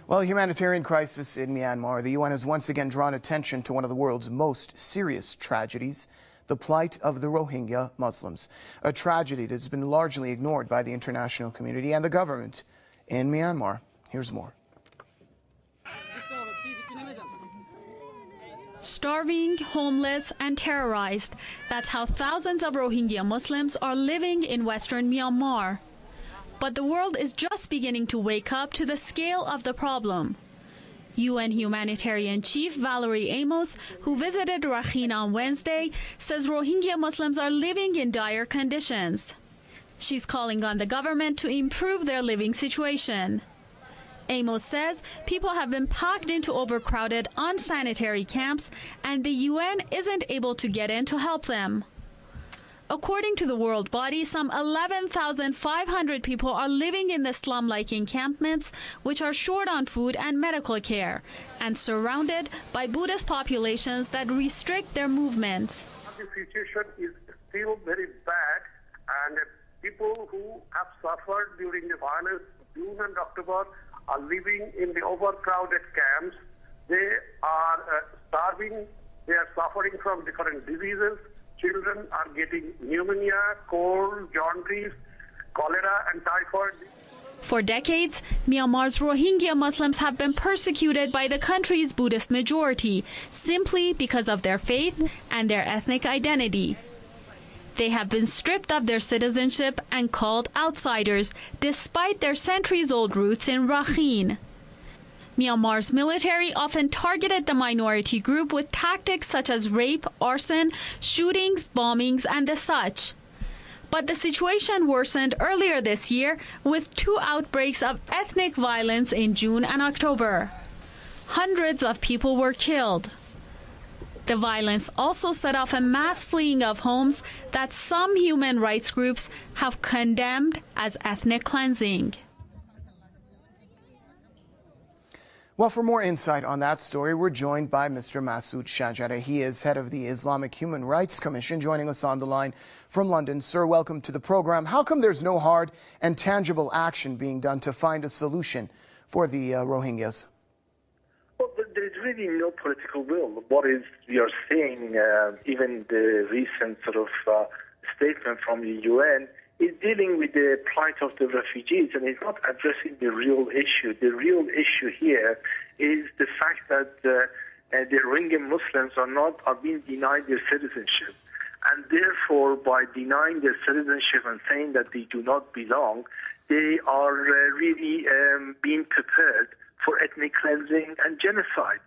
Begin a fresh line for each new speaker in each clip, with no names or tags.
Well, a humanitarian crisis in Myanmar. The UN has once again drawn attention to one of the world's most serious tragedies, the plight of the Rohingya Muslims. A tragedy that has been largely ignored by the international community and the government in Myanmar. Here's more.
Starving, homeless, and terrorized. That's how thousands of Rohingya Muslims are living in western Myanmar. But the world is just beginning to wake up to the scale of the problem. UN humanitarian chief Valerie Amos, who visited Rakhine on Wednesday, says Rohingya Muslims are living in dire conditions. She's calling on the government to improve their living situation. Amos says people have been packed into overcrowded, unsanitary camps, and the UN isn't able to get in to help them. According to the world body, some 11,500 people are living in the slum-like encampments, which are short on food and medical care, and surrounded by Buddhist populations that restrict their movement.
The situation is still very bad, and people who have suffered during the violence June and October are living in the overcrowded camps. They are starving, they are suffering from different diseases. Children are getting pneumonia, cold, jaundice, cholera and typhoid.
For decades, Myanmar's Rohingya Muslims have been persecuted by the country's Buddhist majority simply because of their faith and their ethnic identity. They have been stripped of their citizenship and called outsiders, despite their centuries-old roots in Rakhine. Myanmar's military often targeted the minority group with tactics such as rape, arson, shootings, bombings, and the such. But the situation worsened earlier this year with 2 outbreaks of ethnic violence in June and October. Hundreds of people were killed. The violence also set off a mass fleeing of homes that some human rights groups have condemned as ethnic cleansing.
Well, for more insight on that story, we're joined by Mr. Masood Shajare. He is head of the Islamic Human Rights Commission, joining us on the line from London. Sir, welcome to the program. How come there's no hard and tangible action being done to find a solution for the Rohingyas?
Well, there's really no political will. What is we are seeing, even the recent sort of statement from the UN, is dealing with the plight of the refugees, and is not addressing the real issue. The real issue here is the fact that the Rohingya Muslims are being denied their citizenship, and therefore, by denying their citizenship and saying that they do not belong, they are really being prepared for ethnic cleansing and genocide.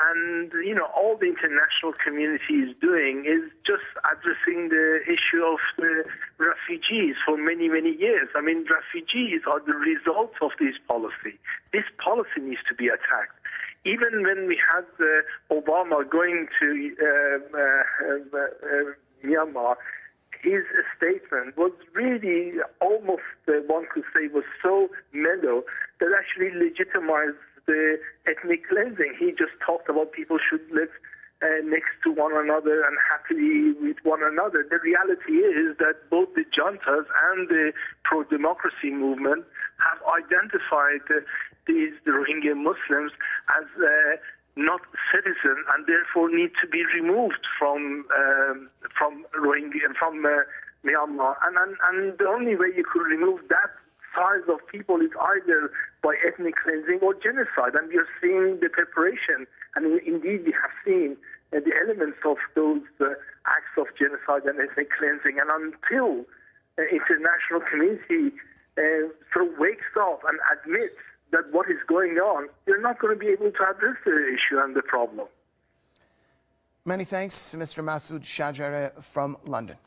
And, you know, all the international community is doing is just addressing the issue of the refugees for many, many years. I mean, refugees are the result of this policy. This policy needs to be attacked. Even when we had Obama going to Myanmar, his statement was really almost, one could say, was so mellow that actually legitimized the ethnic cleansing. He just talked about people should live next to one another and happily with one another. The reality is that both the juntas and the pro-democracy movement have identified the Rohingya Muslims as not citizen and therefore need to be removed from Myanmar. And the only way you could remove that size of people is either by ethnic cleansing or genocide, and we are seeing the preparation, and indeed we have seen the elements of those acts of genocide and ethnic cleansing. And until the international community sort of wakes up and admits that what is going on, you're not going to be able to address the issue and the problem.
Many thanks, Mr. Masood Shajare from London.